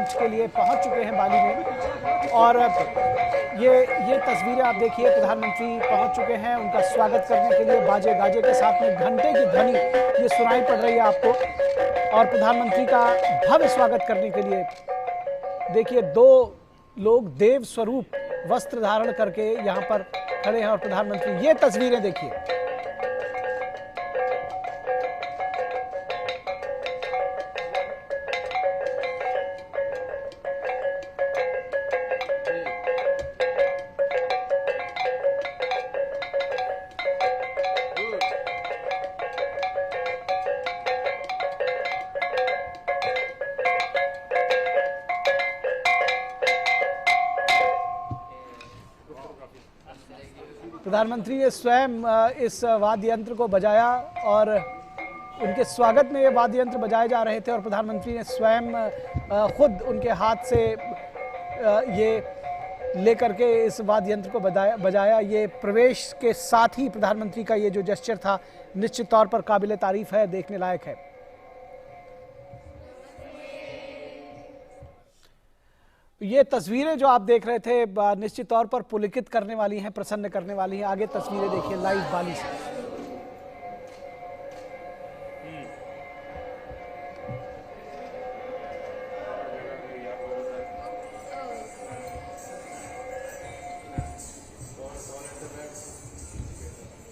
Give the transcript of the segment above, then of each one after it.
Event के लिए पहुंच चुके हैं बाली में। और ये तस्वीरें आप देखिए, प्रधानमंत्री पहुंच चुके हैं। उनका स्वागत करने के लिए बाजे गाजे के साथ में घंटे की ध्वनि ये सुनाई पड़ रही है आपको। और प्रधानमंत्री का भव्य स्वागत करने के लिए देखिए 2 लोग देव स्वरूप वस्त्र धारण करके यहाँ पर खड़े हैं और प्रधानमंत्री, ये तस्वीरें देखिए। प्रधानमंत्री ने स्वयं इस वाद्य यंत्र को बजाया और उनके स्वागत में ये वाद्य यंत्र बजाए जा रहे थे और प्रधानमंत्री ने स्वयं खुद उनके हाथ से ये लेकर के इस वाद्य यंत्र को बजाया। ये प्रवेश के साथ ही प्रधानमंत्री का ये जो जेस्चर था निश्चित तौर पर काबिले तारीफ है, देखने लायक है। ये तस्वीरें जो आप देख रहे थे निश्चित तौर पर पुलकित करने वाली हैं, प्रसन्न करने वाली हैं। आगे तस्वीरें देखिए लाइव बाली से।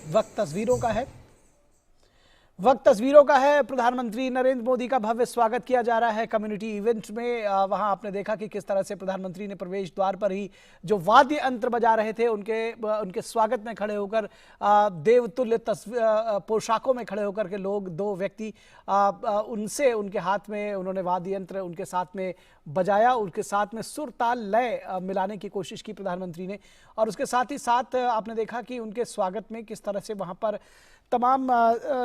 वक्त तस्वीरों का है। प्रधानमंत्री नरेंद्र मोदी का भव्य स्वागत किया जा रहा है कम्युनिटी इवेंट में। वहां आपने देखा कि किस तरह से प्रधानमंत्री ने प्रवेश द्वार पर ही जो वाद्य यंत्र बजा रहे थे उनके स्वागत में खड़े होकर देवतुल्य पोशाकों में खड़े होकर के लोग, 2 व्यक्ति उनसे उनके हाथ में उन्होंने वाद्य यंत्र उनके साथ में बजाया। उनके साथ में सुर ताल लय मिलाने की कोशिश की प्रधानमंत्री ने। और उसके साथ ही साथ आपने देखा कि उनके स्वागत में किस तरह से वहां पर तमाम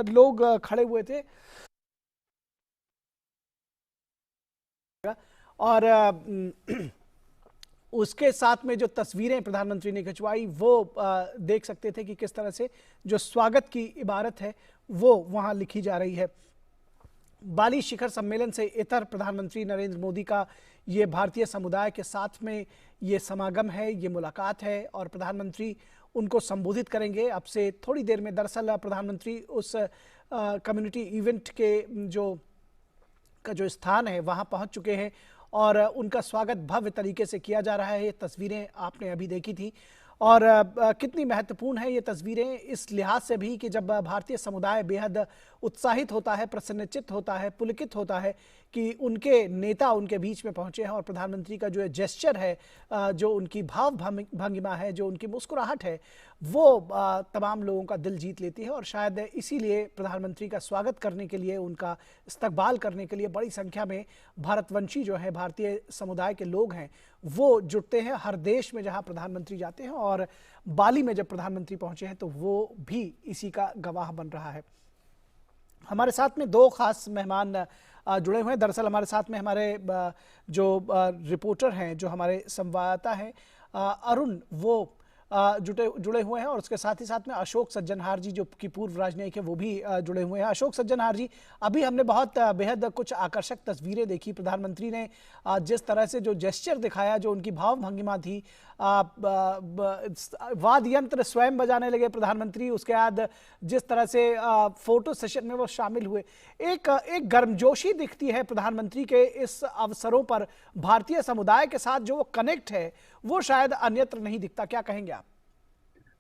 लोग खड़े हुए थे। और उसके साथ में जो तस्वीरें प्रधानमंत्री ने खिंचवाई वो देख सकते थे कि किस तरह से जो स्वागत की इबारत है वो वहां लिखी जा रही है। बाली शिखर सम्मेलन से इतर प्रधानमंत्री नरेंद्र मोदी का ये भारतीय समुदाय के साथ में ये समागम है, ये मुलाकात है और प्रधानमंत्री उनको संबोधित करेंगे अब से थोड़ी देर में। दरअसल प्रधानमंत्री उस कम्युनिटी इवेंट के जो स्थान है वहां पहुंच चुके हैं और उनका स्वागत भव्य तरीके से किया जा रहा है। ये तस्वीरें आपने अभी देखी थी और कितनी महत्वपूर्ण है ये तस्वीरें इस लिहाज से भी कि जब भारतीय समुदाय बेहद उत्साहित होता है, प्रसन्नचित्त होता है, पुलकित होता है कि उनके नेता उनके बीच में पहुंचे हैं और प्रधानमंत्री का जो जेस्चर है, जो उनकी भाव भंगिमा है, जो उनकी मुस्कुराहट है, वो तमाम लोगों का दिल जीत लेती है। और शायद इसीलिए प्रधानमंत्री का स्वागत करने के लिए, उनका इस्तकबाल करने के लिए बड़ी संख्या में भारतवंशी जो है, भारतीय समुदाय के लोग हैं, वो जुटते हैं हर देश में जहां प्रधानमंत्री जाते हैं। और बाली में जब प्रधानमंत्री पहुंचे हैं तो वो भी इसी का गवाह बन रहा है। हमारे साथ में 2 खास मेहमान जुड़े हुए हैं। दरअसल हमारे साथ में हमारे जो रिपोर्टर हैं, जो हमारे संवाददाता हैं अरुण, वो जुड़े हुए हैं और उसके साथ ही साथ में अशोक सज्जनहार जी जो कि पूर्व राजनयिक है वो भी जुड़े हुए हैं। अशोक सज्जनहार जी, अभी हमने बहुत बेहद कुछ आकर्षक तस्वीरें देखी। प्रधानमंत्री ने जिस तरह से जो जेस्चर दिखाया, जो उनकी भाव भंगिमा थी, वाद्य यंत्र स्वयं बजाने लगे प्रधानमंत्री। उसके बाद जिस तरह से फोटो सेशन में वो शामिल हुए, एक गर्मजोशी दिखती है प्रधानमंत्री के इस अवसरों पर। भारतीय समुदाय के साथ जो वो कनेक्ट है वो शायद अन्यत्र नहीं दिखता। क्या कहेंगे आप?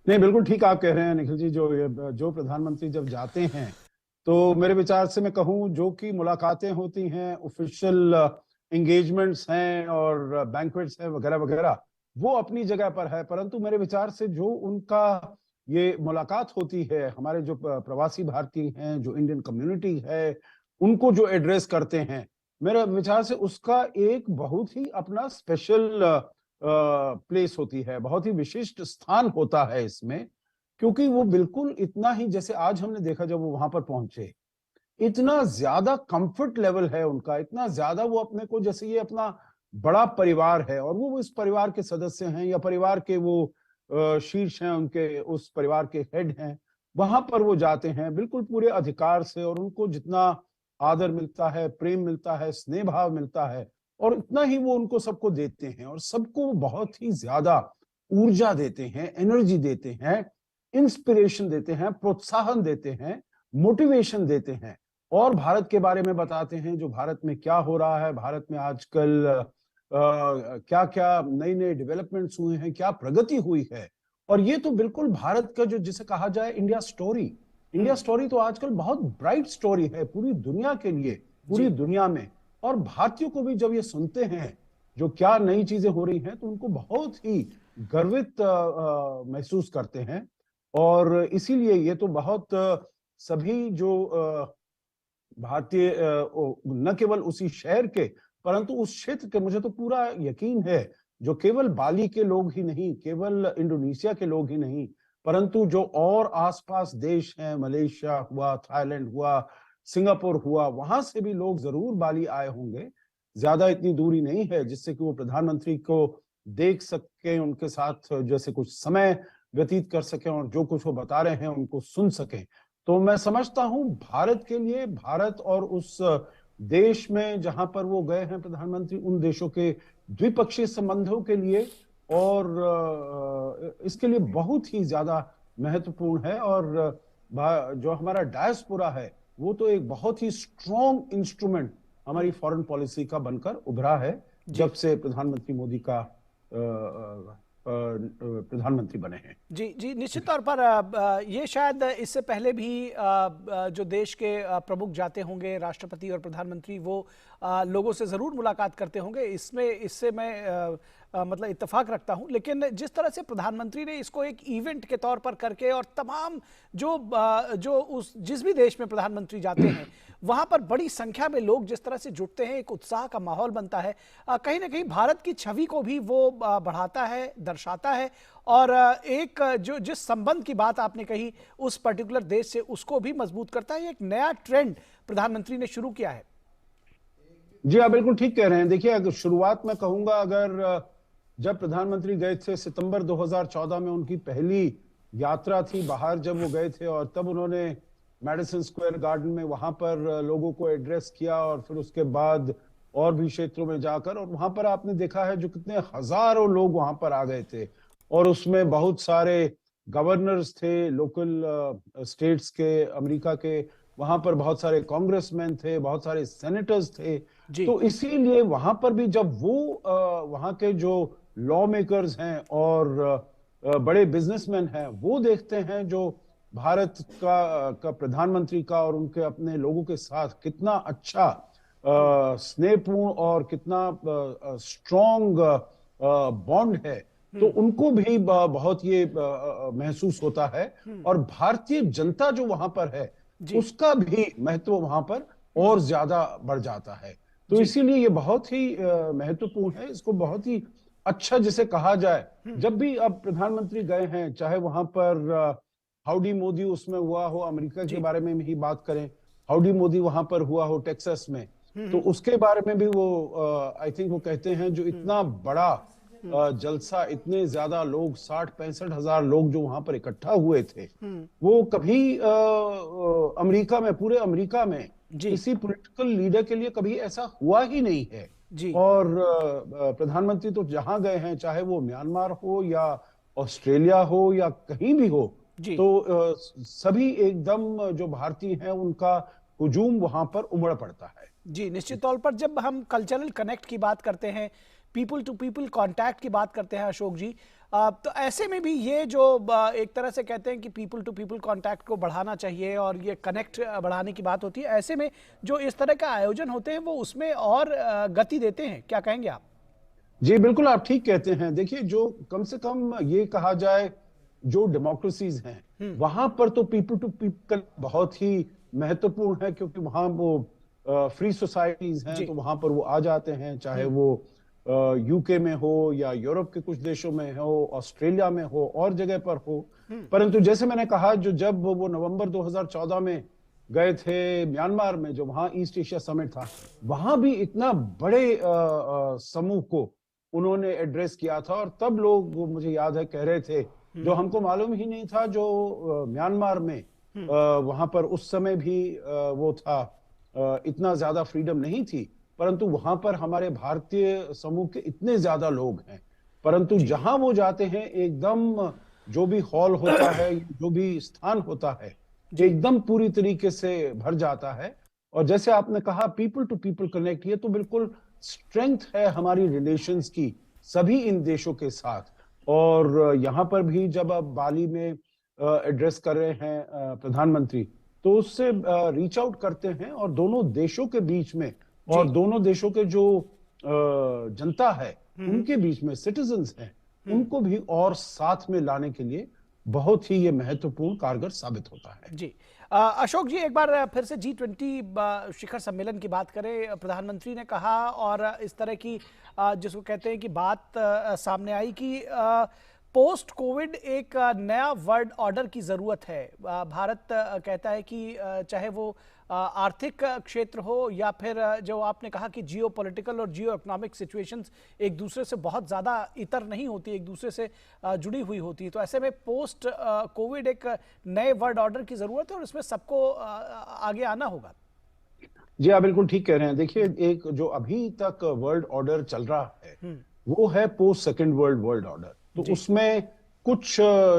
नहीं, बिल्कुल ठीक आप कह रहे हैं निखिल जी। जो प्रधानमंत्री जब जाते हैं तो मेरे विचार से मैं कहूं, जो कि मुलाकातें होती हैं, ऑफिशियल एंगेजमेंट्स हैं और बैंक्वेट्स हैं वगैरह वगैरह, वो अपनी जगह पर है। परंतु मेरे विचार से जो उनका ये मुलाकात होती है, हमारे जो प्रवासी भारतीय हैं, जो इंडियन कम्युनिटी है, उनको जो एड्रेस करते हैं, मेरे विचार से उसका एक बहुत ही अपना स्पेशल प्लेस होती है, बहुत ही विशिष्ट स्थान होता है इसमें। क्योंकि वो बिल्कुल इतना ही, जैसे आज हमने देखा जब वो वहां पर पहुंचे, इतना ज्यादा कंफर्ट लेवल है उनका, इतना ज्यादा वो अपने को जैसे ये अपना बड़ा परिवार है और वो इस परिवार के सदस्य हैं या परिवार के वो शीर्ष हैं, उनके उस परिवार के हेड हैं। वहां पर वो जाते हैं बिल्कुल पूरे अधिकार से और उनको जितना आदर मिलता है, प्रेम मिलता है, स्नेह भाव मिलता है, और इतना ही वो उनको सबको देते हैं और सबको बहुत ही ज्यादा ऊर्जा देते हैं, एनर्जी देते हैं, इंस्पिरेशन देते हैं, प्रोत्साहन देते हैं, मोटिवेशन देते हैं और भारत के बारे में बताते हैं, जो भारत में क्या हो रहा है, भारत में आजकल क्या क्या नए नए डेवलपमेंट्स हुए हैं, क्या प्रगति हुई है। और ये तो बिल्कुल भारत का जो जिसे कहा जाए इंडिया स्टोरी, इंडिया स्टोरी तो आजकल बहुत ब्राइट स्टोरी है पूरी दुनिया के लिए, पूरी दुनिया में। और भारतीयों को भी जब ये सुनते हैं जो क्या नई चीजें हो रही हैं तो उनको बहुत ही गर्वित महसूस करते हैं। और इसीलिए ये तो बहुत सभी जो भारतीय न केवल उसी शहर के परंतु उस क्षेत्र के, मुझे तो पूरा यकीन है, जो केवल बाली के लोग ही नहीं, केवल इंडोनेशिया के लोग ही नहीं, परंतु जो और आसपास देश हैं, मलेशिया हुआ, थाईलैंड हुआ, सिंगापुर हुआ, वहां से भी लोग जरूर बाली आए होंगे। ज्यादा इतनी दूरी नहीं है जिससे कि वो प्रधानमंत्री को देख सकें, उनके साथ जैसे कुछ समय व्यतीत कर सकें और जो कुछ वो बता रहे हैं उनको सुन सकें। तो मैं समझता हूं भारत के लिए, भारत और उस देश में जहां पर वो गए हैं प्रधानमंत्री, उन देशों के द्विपक्षीय संबंधों के लिए और इसके लिए बहुत ही ज्यादा महत्वपूर्ण है। और जो हमारा डायस्पोरा है वो तो एक बहुत ही स्ट्रॉन्ग इंस्ट्रूमेंट हमारी फॉरेन पॉलिसी का बनकर उभरा है जब से प्रधानमंत्री मोदी का प्रधानमंत्री बने हैं। जी जी, निश्चित तौर पर ये शायद इससे पहले भी जो देश के प्रमुख जाते होंगे, राष्ट्रपति और प्रधानमंत्री, वो लोगों से ज़रूर मुलाकात करते होंगे, इससे मैं मतलब इत्तेफाक रखता हूं। लेकिन जिस तरह से प्रधानमंत्री ने इसको एक इवेंट के तौर पर करके और तमाम जो जिस भी देश में प्रधानमंत्री जाते हैं वहां पर बड़ी संख्या में लोग जिस तरह से जुटते हैं, एक उत्साह का माहौल बनता है, कहीं ना कहीं भारत की छवि को भी वो बढ़ाता है, दर्शाता है। और एक जो जिस संबंध की बात आपने कही उस पर्टिकुलर देश से, उसको भी मजबूत करता है। एक नया ट्रेंड प्रधानमंत्री ने शुरू किया है। जी आप बिल्कुल ठीक कह रहे हैं। देखिए, अगर शुरुआत में कहूंगा, अगर जब प्रधानमंत्री गए थे सितंबर 2014 में, उनकी पहली यात्रा थी बाहर, जब वो गए थे और तब उन्होंने मैडिसन स्क्वायर गार्डन में वहां पर लोगों को एड्रेस किया और फिर उसके बाद और भी क्षेत्रों में जाकर, और वहां पर आपने देखा है जो कितने हजारों लोग वहां पर आ गए थे और उसमें बहुत सारे गवर्नर्स थे लोकल स्टेट्स के, अमेरिका के, वहां पर बहुत सारे कांग्रेसमैन थे, बहुत सारे सेनेटर्स थे। तो इसीलिए वहां पर भी जब वो वहां के जो लॉ मेकर्स हैं और बड़े बिजनेसमैन हैं, वो देखते हैं जो भारत का प्रधानमंत्री का और उनके अपने लोगों के साथ कितना अच्छा स्नेहपूर्ण और कितना स्ट्रॉन्ग बॉन्ड है, तो उनको भी बहुत ये महसूस होता है। और भारतीय जनता जो वहां पर है उसका भी महत्व वहां पर और ज्यादा बढ़ जाता है। तो इसीलिए ये बहुत ही महत्वपूर्ण है, इसको बहुत ही अच्छा जिसे कहा जाए। जब भी अब प्रधानमंत्री गए हैं, चाहे वहां पर हाउडी मोदी उसमें हुआ हो, अमेरिका के बारे में ही बात करें, हाउडी मोदी वहां पर हुआ हो टेक्सास में, तो उसके बारे में भी वो आई थिंक वो कहते हैं जो इतना बड़ा जलसा, इतने ज्यादा लोग, 60-65 हजार लोग जो वहां पर इकट्ठा हुए थे, वो कभी अमेरिका में, पूरे अमेरिका में किसी पॉलिटिकल लीडर के लिए कभी ऐसा हुआ ही नहीं है। और प्रधानमंत्री तो जहां गए हैं, चाहे वो म्यांमार हो या ऑस्ट्रेलिया हो या कहीं भी हो, तो सभी एकदम जो भारतीय हैं उनका हुजूम वहां पर उमड़ पड़ता है। जी, निश्चित तौर पर जब हम कल्चरल कनेक्ट की बात करते हैं, पीपल टू पीपल कांटेक्ट की बात करते हैं अशोक जी, तो ऐसे में भी ये जो एक तरह से कहते हैं कि पीपल टू पीपल कांटेक्ट को बढ़ाना चाहिए और ये कनेक्ट बढ़ाने की बात होती है, ऐसे में जो इस तरह का आयोजन होते हैं वो उसमें और गति देते हैं, क्या कहेंगे आप? जी बिल्कुल, आप ठीक कहते हैं। देखिए, जो कम से कम ये कहा जाए जो डेमोक्रेसीज हैं वहां पर तो पीपल टू पीपल बहुत ही महत्वपूर्ण है, क्योंकि वहां वो फ्री सोसाइटीज हैं, तो वहां पर वो आ जाते हैं, चाहे वो यूके में हो या यूरोप के कुछ देशों में हो, ऑस्ट्रेलिया में हो और जगह पर हो। परंतु जैसे मैंने कहा, जब वो नवंबर 2014 में गए थे म्यांमार में, जो वहां ईस्ट एशिया समिट था, वहां भी इतना बड़े समूह को उन्होंने एड्रेस किया था। और तब लोग, मुझे याद है, कह रहे थे, जो हमको मालूम ही नहीं था, जो म्यांमार में वहां पर उस समय भी वो था, इतना ज्यादा फ्रीडम नहीं थी, परंतु वहां पर हमारे भारतीय समूह के इतने ज्यादा लोग हैं, परंतु जहां वो जाते हैं एकदम जो भी हॉल होता है, जो भी स्थान होता है, एकदम पूरी तरीके से भर जाता है। और जैसे आपने कहा पीपल टू पीपल कनेक्ट, ये तो बिल्कुल स्ट्रेंथ है हमारी रिलेशंस की सभी इन देशों के साथ। और यहाँ पर भी जब अब बाली में एड्रेस कर रहे हैं प्रधानमंत्री, तो उससे रीच आउट करते हैं और दोनों देशों के बीच में और दोनों देशों के जो जनता है उनके बीच में सिटीजन्स हैं, उनको भी और साथ में लाने के लिए बहुत ही ये महत्वपूर्ण कारगर साबित होता है। जी अशोक जी, एक बार फिर से G20 शिखर सम्मेलन की बात करें। प्रधानमंत्री ने कहा और इस तरह की जिसको कहते हैं कि बात सामने आई कि पोस्ट कोविड एक नया वर्ल्ड ऑर्डर की जरूरत है। भारत कहता है कि चाहे वो आर्थिक क्षेत्र हो या फिर जो आपने कहा कि जियो पॉलिटिकल और जियो इकोनॉमिक सिचुएशंस एक दूसरे से बहुत ज़्यादा इतर नहीं होती, एक दूसरे से जुड़ी हुई होती है। तो ऐसे में पोस्ट कोविड एक नए वर्ल्ड ऑर्डर की ज़रूरत है और इसमें सबको आगे आना होगा। जी आप बिल्कुल ठीक कह रहे हैं। देखिए, एक जो अभी तक वर्ल्ड ऑर्डर चल रहा है वो है पोस्ट सेकेंड वर्ल्ड ऑर्डर। तो उसमें कुछ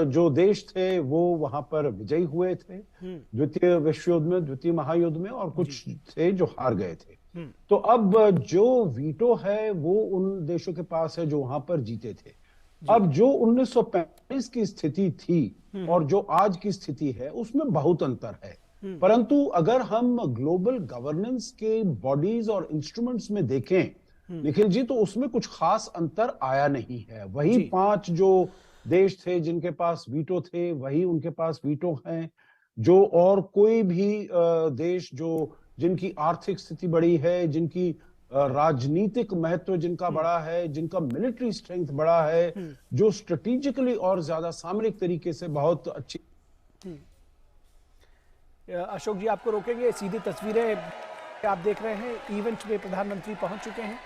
जो देश थे वो वहां पर विजयी हुए थे द्वितीय विश्व युद्ध में, द्वितीय महायुद्ध में, और कुछ थे जो हार गए थे। तो अब जो वीटो है वो उन देशों के पास है जो वहां पर जीते थे। अब जो 1945 की स्थिति थी और जो आज की स्थिति है उसमें बहुत अंतर है। परंतु अगर हम ग्लोबल गवर्नेंस के बॉडीज और इंस्ट्रूमेंट्स में देखें निखिल जी, तो उसमें कुछ खास अंतर आया नहीं है। वही 5 जो देश थे जिनके पास वीटो थे वही उनके पास वीटो हैं। जो और कोई भी देश जो जिनकी आर्थिक स्थिति बड़ी है, जिनकी राजनीतिक महत्व जिनका बड़ा है, जिनका मिलिट्री स्ट्रेंथ बड़ा है, जो स्ट्रेटेजिकली और ज्यादा सामरिक तरीके से बहुत अच्छी। अशोक जी, आपको रोकेंगे। सीधी तस्वीरें आप देख रहे हैं, इवेंट में प्रधानमंत्री पहुंच चुके हैं।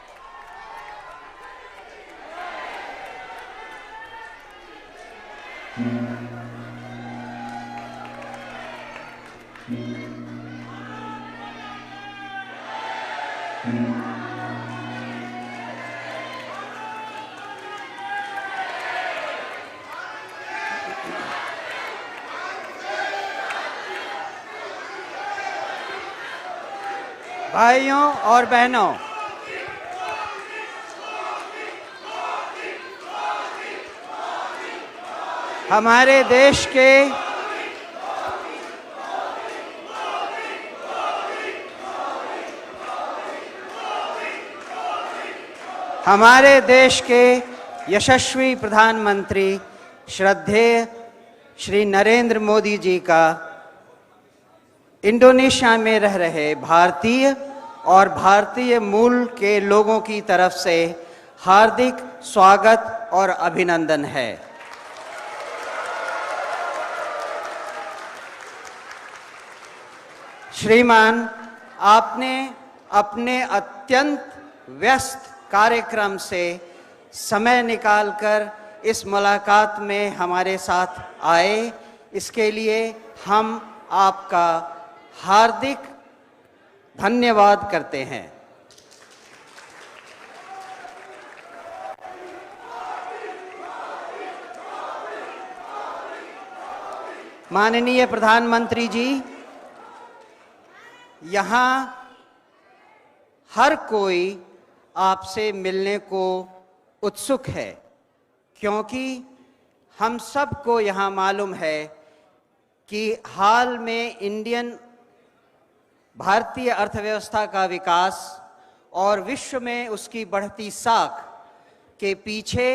भाइयों और बहनों, हमारे देश के यशस्वी प्रधानमंत्री श्रद्धेय श्री नरेंद्र मोदी जी का इंडोनेशिया में रह रहे भारतीय और भारतीय मूल के लोगों की तरफ से हार्दिक स्वागत और अभिनंदन है। श्रीमान, आपने अपने अत्यंत व्यस्त कार्यक्रम से समय निकालकर इस मुलाकात में हमारे साथ आए, इसके लिए हम आपका हार्दिक धन्यवाद करते हैं। माननीय प्रधानमंत्री जी, यहाँ हर कोई आपसे मिलने को उत्सुक है, क्योंकि हम सबको यहाँ मालूम है कि हाल में भारतीय अर्थव्यवस्था का विकास और विश्व में उसकी बढ़ती साख के पीछे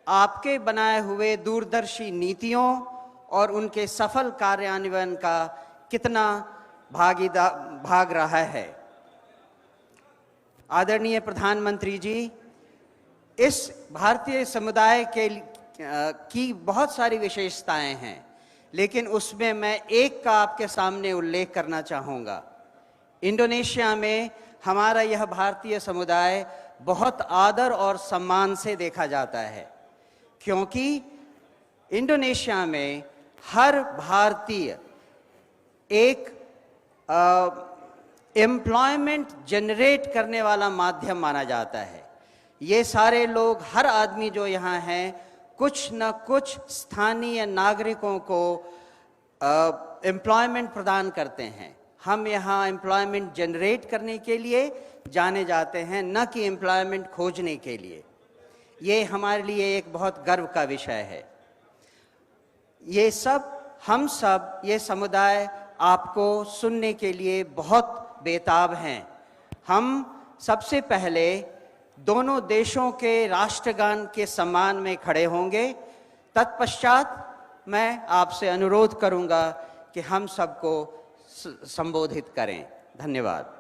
आपके बनाए हुए दूरदर्शी नीतियों और उनके सफल कार्यान्वयन का कितना भाग रहा है। आदरणीय प्रधानमंत्री जी, इस भारतीय समुदाय की बहुत सारी विशेषताएं हैं, लेकिन उसमें मैं एक का आपके सामने उल्लेख करना चाहूँगा। इंडोनेशिया में हमारा यह भारतीय समुदाय बहुत आदर और सम्मान से देखा जाता है, क्योंकि इंडोनेशिया में हर भारतीय एक एम्प्लॉयमेंट जनरेट करने वाला माध्यम माना जाता है। ये सारे लोग, हर आदमी जो यहाँ हैं, कुछ न कुछ स्थानीय नागरिकों को एम्प्लॉयमेंट प्रदान करते हैं। हम यहाँ एम्प्लॉयमेंट जनरेट करने के लिए जाने जाते हैं, न कि एम्प्लॉयमेंट खोजने के लिए। ये हमारे लिए एक बहुत गर्व का विषय है। ये सब, हम सब, ये समुदाय आपको सुनने के लिए बहुत बेताब हैं। हम सबसे पहले दोनों देशों के राष्ट्रगान के सम्मान में खड़े होंगे। तत्पश्चात मैं आपसे अनुरोध करूंगा कि हम सबको संबोधित करें। धन्यवाद।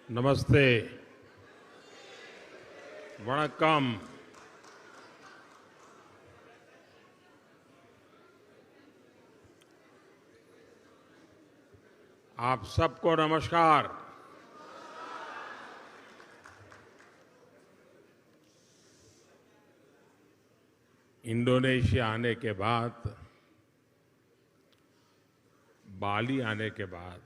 नमस्ते, वणक्कम। आप सबको नमस्कार। इंडोनेशिया आने के बाद, बाली आने के बाद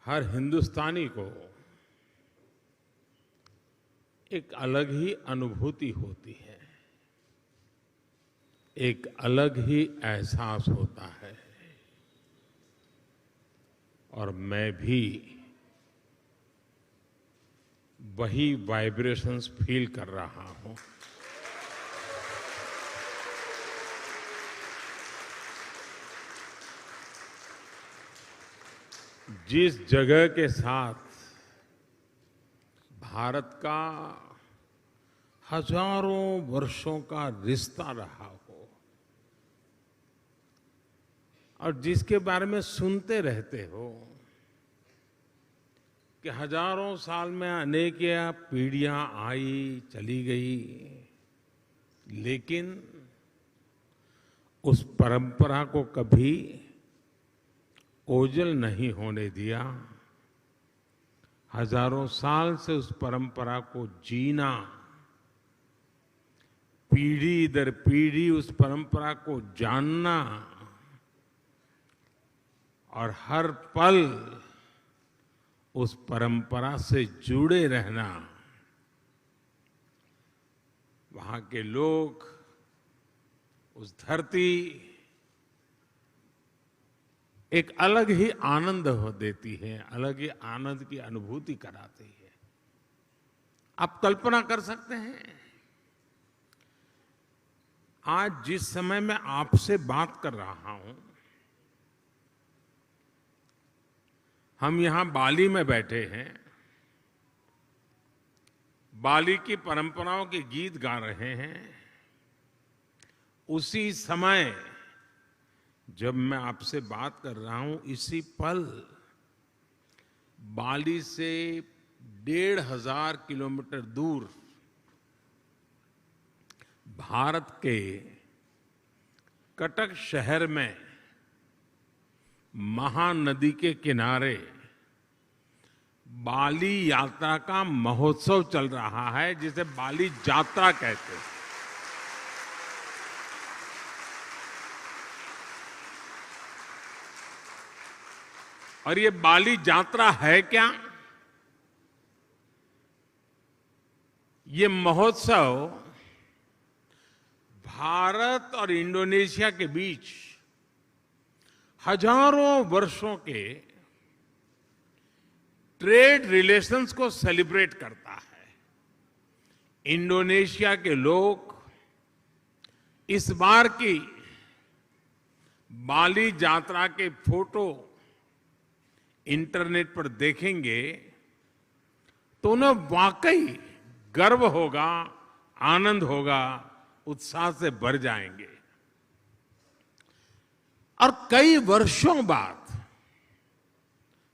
हर हिंदुस्तानी को एक अलग ही अनुभूति होती है, एक अलग ही एहसास होता है। और मैं भी वही वाइब्रेशंस फील कर रहा हूं। जिस जगह के साथ भारत का हजारों वर्षों का रिश्ता रहा हो और जिसके बारे में सुनते रहते हो कि हजारों साल में अनेक पीढ़ियां आई चली गई, लेकिन उस परंपरा को कभी ओझल नहीं होने दिया। हजारों साल से उस परंपरा को जीना, पीढ़ी दर पीढ़ी उस परंपरा को जानना और हर पल उस परंपरा से जुड़े रहना, वहां के लोग, उस धरती एक अलग ही आनंद हो देती है, अलग ही आनंद की अनुभूति कराती है। आप कल्पना कर सकते हैं, आज जिस समय मैं आपसे बात कर रहा हूं, हम यहां बाली में बैठे हैं, बाली की परंपराओं के गीत गा रहे हैं। उसी समय जब मैं आपसे बात कर रहा हूं, इसी पल बाली से 1500 किलोमीटर दूर भारत के कटक शहर में महानदी के किनारे बाली यात्रा का महोत्सव चल रहा है, जिसे बाली यात्रा कहते हैं। और ये बाली यात्रा है क्या? ये महोत्सव भारत और इंडोनेशिया के बीच हजारों वर्षों के ट्रेड रिलेशंस को सेलिब्रेट करता है। इंडोनेशिया के लोग इस बार की बाली यात्रा के फोटो इंटरनेट पर देखेंगे तो उन्हें वाकई गर्व होगा, आनंद होगा, उत्साह से भर जाएंगे। और कई वर्षों बाद,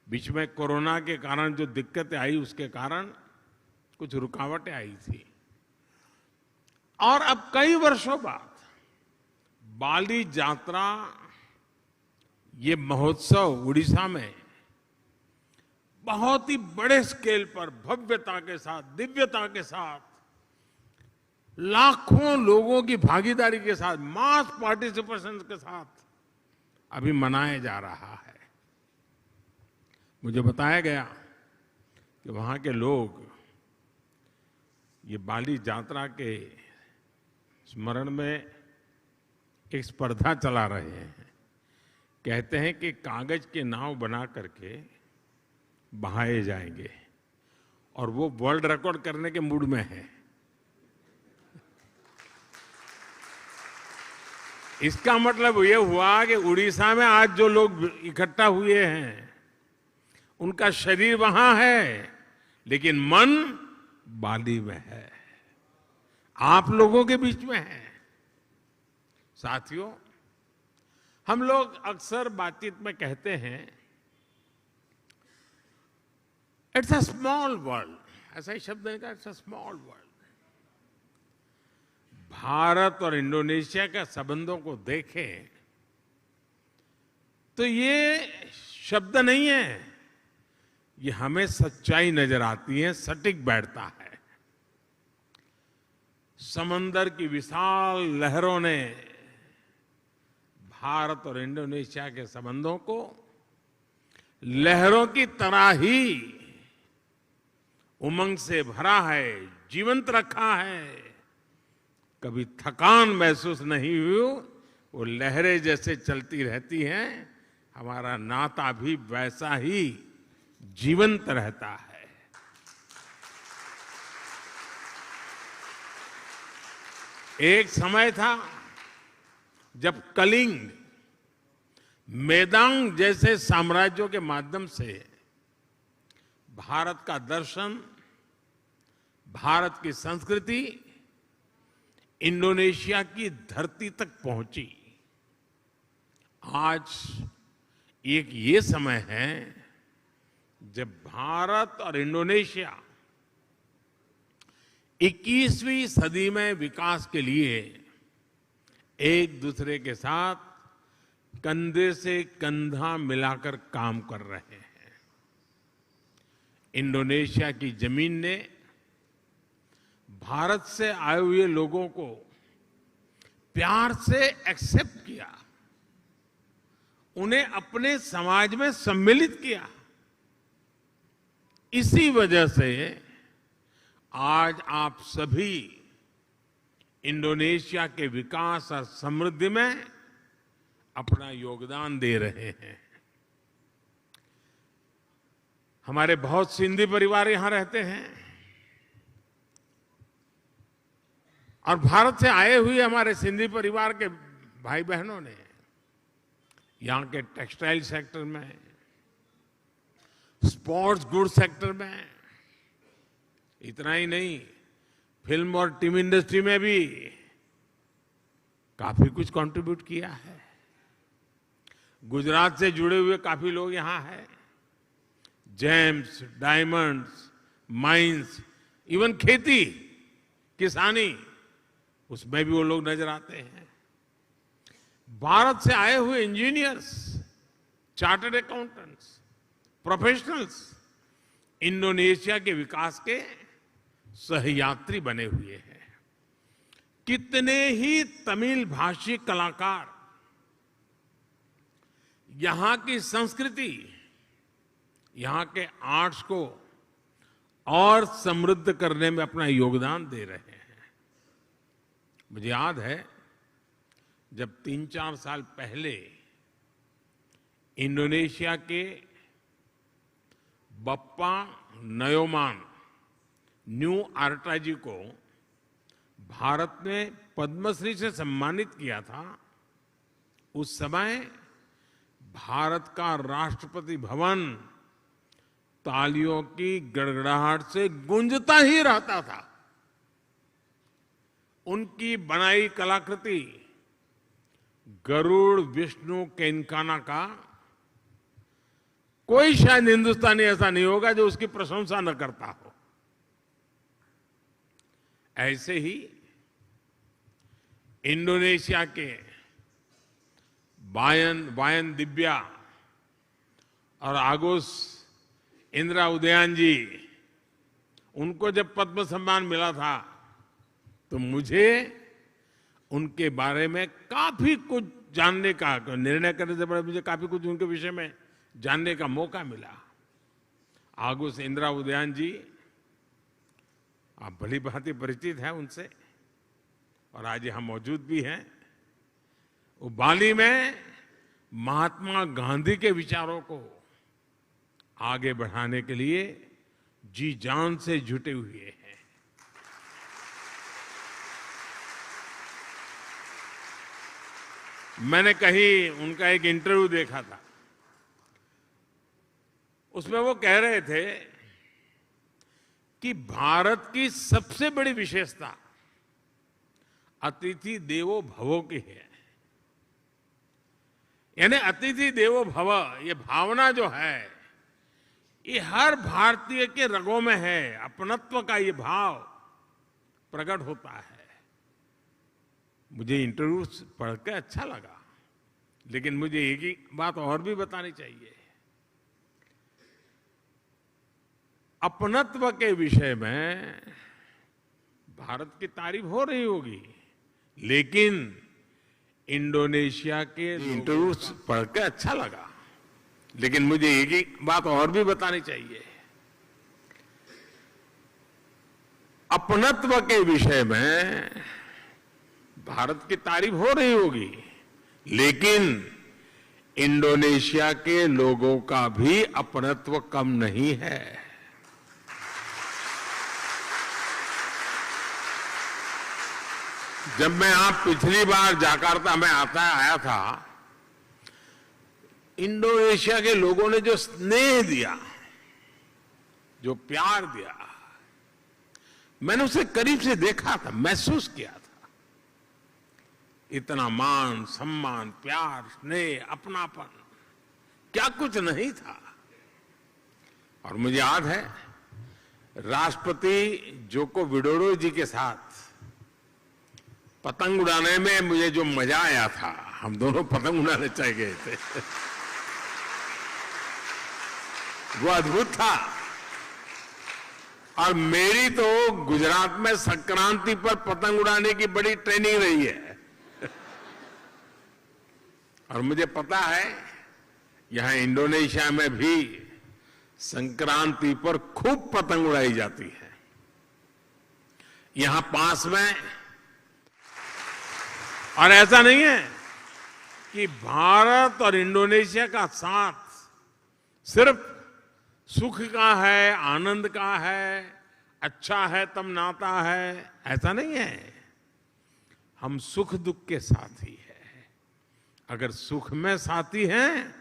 बीच में कोरोना के कारण जो दिक्कतें आई, उसके कारण कुछ रुकावटें आई थी, और अब कई वर्षों बाद बाली यात्रा, ये महोत्सव उड़ीसा में बहुत ही बड़े स्केल पर भव्यता के साथ, दिव्यता के साथ, लाखों लोगों की भागीदारी के साथ, मास पार्टिसिपेशन के साथ अभी मनाया जा रहा है। मुझे बताया गया कि वहां के लोग ये बाली यात्रा के स्मरण में एक स्पर्धा चला रहे हैं। कहते हैं कि कागज के नाव बना करके बहाए जाएंगे, और वो वर्ल्ड रिकॉर्ड करने के मूड में है। इसका मतलब ये हुआ कि उड़ीसा में आज जो लोग इकट्ठा हुए हैं, उनका शरीर वहां है, लेकिन मन बाली में है, आप लोगों के बीच में है। साथियों, हम लोग अक्सर बातचीत में कहते हैं इट्स अ स्मॉल वर्ल्ड, ऐसा ही शब्द है, it's a small world. Bharat और इंडोनेशिया के संबंधों को देखें तो ये शब्द नहीं है, ये हमें सच्चाई नजर आती है, सटीक बैठता है। समंदर की विशाल लहरों ने भारत और इंडोनेशिया के संबंधों को लहरों की तरह ही उमंग से भरा है, जीवंत रखा है। कभी थकान महसूस नहीं हुई, वो लहरें जैसे चलती रहती हैं, हमारा नाता भी वैसा ही जीवंत रहता है। एक समय था जब कलिंग मेदांग जैसे साम्राज्यों के माध्यम से भारत का दर्शन, भारत की संस्कृति इंडोनेशिया की धरती तक पहुंची। आज एक ये समय है जब भारत और इंडोनेशिया 21वीं सदी में विकास के लिए एक दूसरे के साथ कंधे से कंधा मिलाकर काम कर रहे हैं। इंडोनेशिया की जमीन ने भारत से आए हुए लोगों को प्यार से एक्सेप्ट किया, उन्हें अपने समाज में सम्मिलित किया। इसी वजह से आज आप सभी इंडोनेशिया के विकास और समृद्धि में अपना योगदान दे रहे हैं। हमारे बहुत सिंधी परिवार यहां रहते हैं और भारत से आए हुए हमारे सिंधी परिवार के भाई बहनों ने यहां के टेक्सटाइल सेक्टर में, स्पोर्ट्स गुड सेक्टर में, इतना ही नहीं, फिल्म और टीवी इंडस्ट्री में भी काफी कुछ कंट्रीब्यूट किया है। गुजरात से जुड़े हुए काफी लोग यहां हैं। जेम्स, डायमंड्स, माइंस, इवन खेती, किसानी, उसमें भी वो लोग नजर आते हैं। भारत से आए हुए engineers, chartered accountants, professionals Indonesia के विकास के सहयात्री बने हुए हैं। कितने ही तमिल भाषी कलाकार यहां की संस्कृति, यहां के आर्ट्स को और समृद्ध करने में अपना योगदान दे रहे हैं। मुझे याद है जब 3-4 साल पहले इंडोनेशिया के बप्पा नयोमान न्यू आर्टा जी को भारत ने पद्मश्री से सम्मानित किया था, उस समय भारत का राष्ट्रपति भवन तालियों की गड़गड़ाहट से गूंजता ही रहता था। उनकी बनाई कलाकृति गरुड़ विष्णु केनकाना का कोई शायद हिंदुस्तानी ऐसा नहीं होगा जो उसकी प्रशंसा न करता हो। ऐसे ही इंडोनेशिया के वायन दिव्या और आगोस इंदिरा उदयन जी, उनको जब पद्म सम्मान मिला था तो मुझे उनके बारे में काफी कुछ जानने का, निर्णय करने से पहले मुझे काफी कुछ उनके विषय में जानने का मौका मिला। आगोस इंदिरा उदयन जी, आप भली भांति परिचित हैं उनसे और आज यहाँ मौजूद भी हैं। वो बाली में महात्मा गांधी के विचारों को आगे बढ़ाने के लिए जी जान से जुटे हुए हैं। मैंने कहीं उनका एक इंटरव्यू देखा था, उसमें वो कह रहे थे कि भारत की सबसे बड़ी विशेषता अतिथि देवो भव की है। यानी अतिथि देवो भव, ये भावना जो है ये हर भारतीय के रगों में है। अपनत्व का ये भाव प्रकट होता है। मुझे इंटरव्यू पढ़ के अच्छा लगा, लेकिन मुझे एक ही बात और भी बतानी चाहिए। अपनत्व के विषय में भारत की तारीफ हो रही होगी, लेकिन इंडोनेशिया के इंटरव्यू पढ़ के अच्छा लगा, लेकिन मुझे एक ही बात और भी बतानी चाहिए। अपनत्व के विषय में भारत की तारीफ हो रही होगी, लेकिन इंडोनेशिया के लोगों का भी अपनत्व कम नहीं है। जब मैं पिछली बार जकार्ता में आया था, इंडोनेशिया के लोगों ने जो स्नेह दिया, जो प्यार दिया, मैंने उसे करीब से देखा था, महसूस किया था। इतना मान, सम्मान, प्यार, स्नेह, अपनापन, क्या कुछ नहीं था। और मुझे याद है राष्ट्रपति जोको विडोडो जी के साथ पतंग उड़ाने में मुझे जो मजा आया था, हम दोनों पतंग उड़ाने चले गए थे, वो अद्भुत था। और मेरी तो गुजरात में संक्रांति पर पतंग उड़ाने की बड़ी ट्रेनिंग रही है। और मुझे पता है यहां इंडोनेशिया में भी संक्रांति पर खूब पतंग उड़ाई जाती है। यहां पास में, और ऐसा नहीं है कि भारत और इंडोनेशिया का साथ सिर्फ सुख का है, आनंद का है, अच्छा है तब नाता है, ऐसा नहीं है। हम सुख दुख के साथी हैं। अगर सुख में साथी हैं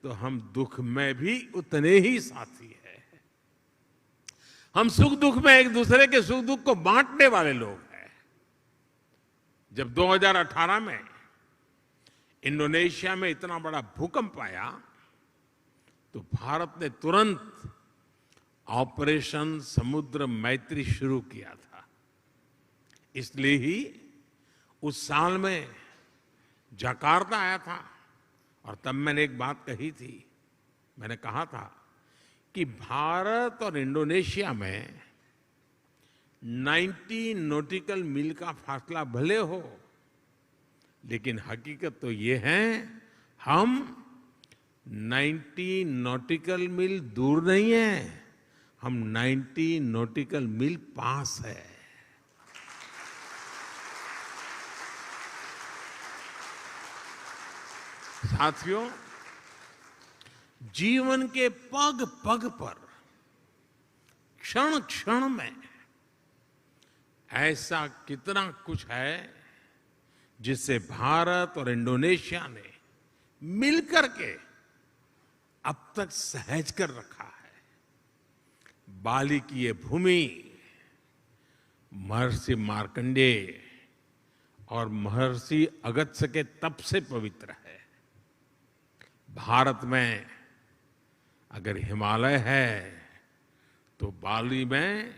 तो हम दुख में भी उतने ही साथी हैं। हम सुख दुख में एक दूसरे के सुख दुख को बांटने वाले लोग हैं। जब 2018 में इंडोनेशिया में इतना बड़ा भूकंप आया तो भारत ने तुरंत ऑपरेशन समुद्र मैत्री शुरू किया था। इसलिए ही उस साल में जकार्ता आया था और तब मैंने एक बात कही थी। मैंने कहा था कि भारत और इंडोनेशिया में 90 नॉटिकल मील का फासला भले हो, लेकिन हकीकत तो ये है हम 90 नॉटिकल मील दूर नहीं है, हम 90 नॉटिकल मील पास है। साथियों, जीवन के पग पग पर, क्षण क्षण में ऐसा कितना कुछ है जिससे भारत और इंडोनेशिया ने मिलकर के अब तक सहज कर रखा है। बाली की ये भूमि महर्षि मार्कंडेय और महर्षि अगस्त्य के तप से पवित्र है। भारत में अगर हिमालय है तो बाली में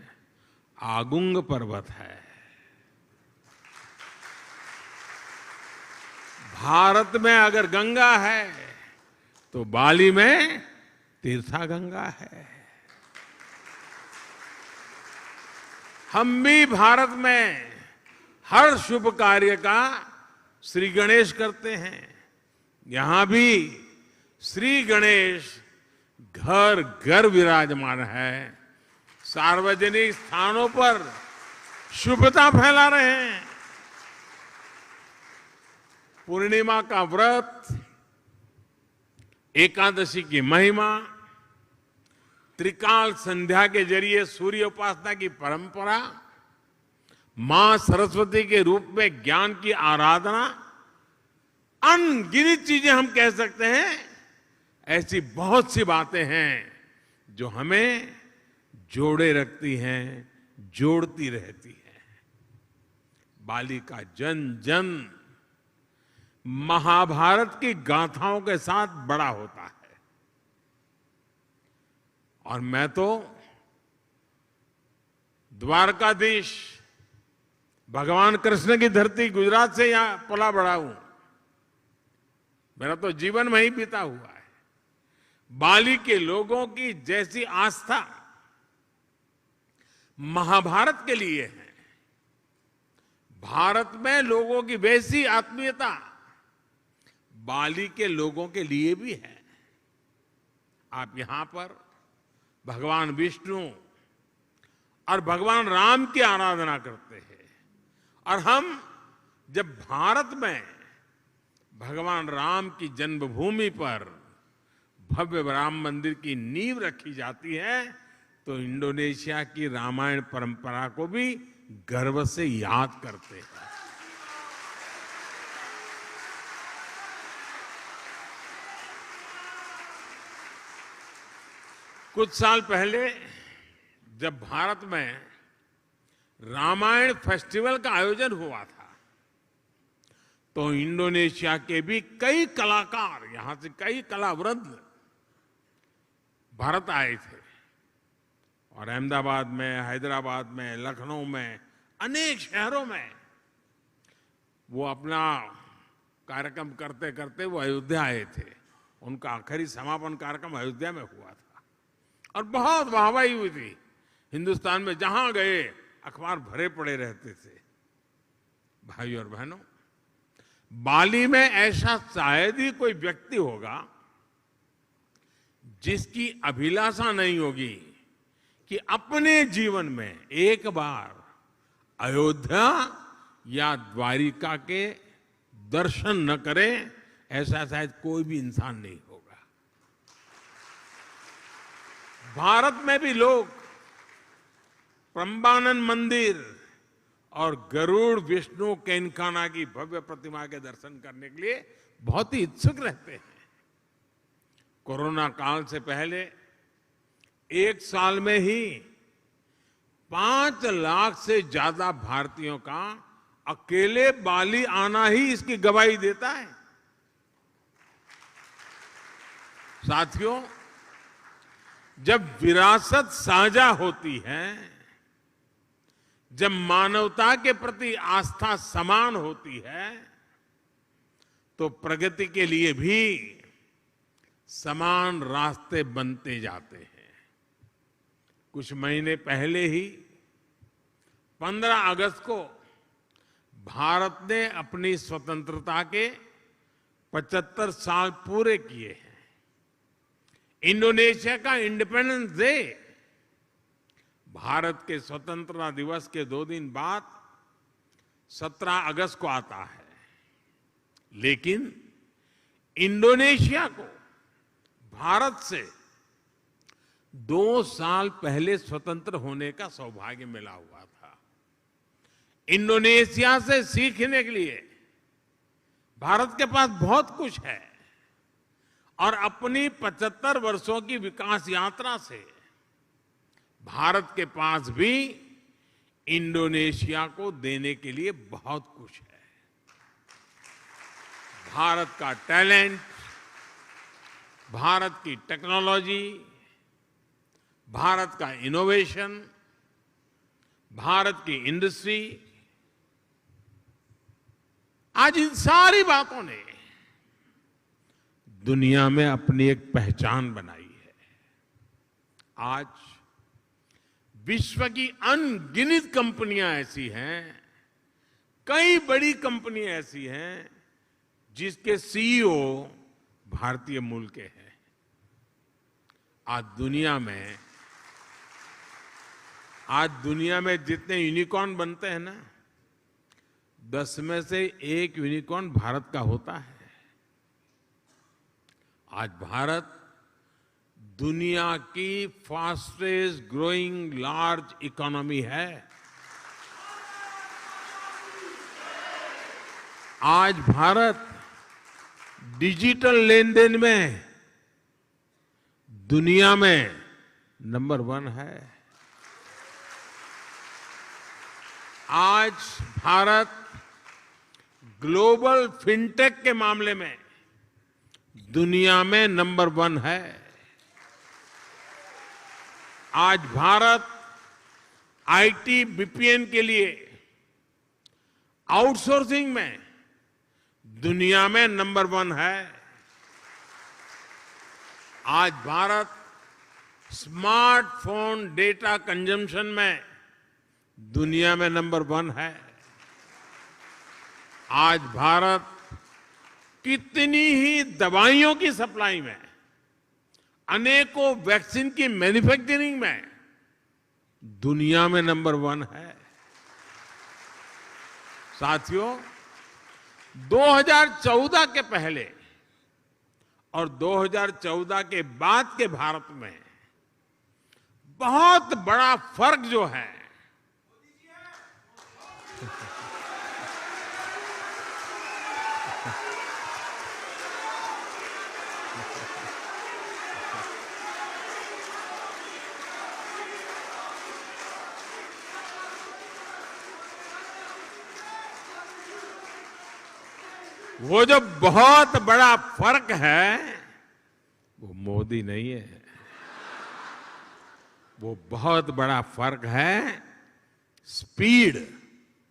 आगुंग पर्वत है। भारत में अगर गंगा है तो बाली में तीर्था गंगा है। हम भी भारत में हर शुभ कार्य का श्री गणेश करते हैं। यहां भी श्री गणेश घर घर विराजमान है। सार्वजनिक स्थानों पर शुभता फैला रहे हैं। पूर्णिमा का व्रत, एकादशी की महिमा, त्रिकाल संध्या के जरिए सूर्य उपासना की परंपरा, मां सरस्वती के रूप में ज्ञान की आराधना, अनगिनत चीजें हम कह सकते हैं। ऐसी बहुत सी बातें हैं जो हमें जोड़े रखती हैं, जोड़ती रहती हैं। बाली का जन जन महाभारत की गाथाओं के साथ बड़ा होता है। और मैं तो द्वारकाधीश भगवान कृष्ण की धरती गुजरात से यहां पला बड़ा हूं। मेरा तो जीवन वहीं बीता हुआ है। बाली के लोगों की जैसी आस्था महाभारत के लिए है, भारत में लोगों की वैसी आत्मीयता बाली के लोगों के लिए भी है। आप यहां पर भगवान विष्णु और भगवान राम की आराधना करते हैं, और हम जब भारत में भगवान राम की जन्मभूमि पर भव्य राम मंदिर की नींव रखी जाती है तो इंडोनेशिया की रामायण परंपरा को भी गर्व से याद करते हैं। कुछ साल पहले जब भारत में रामायण फेस्टिवल का आयोजन हुआ था, तो इंडोनेशिया के भी कई कलाकार, यहां से कई कलावृंद भारत आए थे और अहमदाबाद में, हैदराबाद में, लखनऊ में, अनेक शहरों में वो अपना कार्यक्रम करते करते वो अयोध्या आए थे। उनका आखिरी समापन कार्यक्रम अयोध्या में हुआ था और बहुत वाहवाही हुई थी। हिंदुस्तान में जहां गए अखबार भरे पड़े रहते थे। भाइयों और बहनों, बाली में ऐसा शायद ही कोई व्यक्ति होगा जिसकी अभिलाषा नहीं होगी कि अपने जीवन में एक बार अयोध्या या द्वारिका के दर्शन न करे, ऐसा शायद कोई भी इंसान नहीं होगा। भारत में भी लोग प्रम्बानन मंदिर और गरुड़ विष्णु केनकाना की भव्य प्रतिमा के दर्शन करने के लिए बहुत ही इच्छुक रहते हैं। कोरोना काल से पहले एक साल में ही 5 लाख से ज्यादा भारतीयों का अकेले बाली आना ही इसकी गवाही देता है। साथियों, जब विरासत साझा होती है, जब मानवता के प्रति आस्था समान होती है, तो प्रगति के लिए भी समान रास्ते बनते जाते हैं। कुछ महीने पहले ही 15 अगस्त को भारत ने अपनी स्वतंत्रता के 75 साल पूरे किए हैं। इंडोनेशिया का इंडिपेंडेंस डे भारत के स्वतंत्रता दिवस के 2 दिन बाद 17 अगस्त को आता है, लेकिन इंडोनेशिया को भारत से 2 साल पहले स्वतंत्र होने का सौभाग्य मिला हुआ था। इंडोनेशिया से सीखने के लिए भारत के पास बहुत कुछ है और अपनी 75 वर्षों की विकास यात्रा से भारत के पास भी इंडोनेशिया को देने के लिए बहुत कुछ है। भारत का टैलेंट, भारत की टेक्नोलॉजी, भारत का इनोवेशन, भारत की इंडस्ट्री, आज इन सारी बातों ने दुनिया में अपनी एक पहचान बनाई है। आज विश्व की अनगिनत कंपनियां ऐसी हैं, कई बड़ी कंपनियां ऐसी हैं जिसके सीईओ भारतीय मूल के हैं। आज दुनिया में जितने यूनिकॉर्न बनते हैं ना, 10 में से 1 यूनिकॉर्न भारत का होता है। आज भारत दुनिया की फास्टेस्ट ग्रोइंग लार्ज इकोनॉमी है। आज भारत डिजिटल लेन देन में दुनिया में नंबर 1 है। आज भारत ग्लोबल फिनटेक के मामले में दुनिया में नंबर 1 है। आज भारत आईटी बीपीएन के लिए आउटसोर्सिंग में दुनिया में नंबर 1 है। आज भारत स्मार्टफोन डेटा कंजम्पशन में दुनिया में नंबर 1 है। आज भारत कितनी ही दवाइयों की सप्लाई में, अनेकों वैक्सीन की मैन्युफैक्चरिंग में दुनिया में नंबर 1 है। साथियों, 2014 के पहले और 2014 के बाद के भारत में बहुत बड़ा फर्क जो है, वो जो बहुत बड़ा फर्क है वो मोदी नहीं है, वो बहुत बड़ा फर्क है स्पीड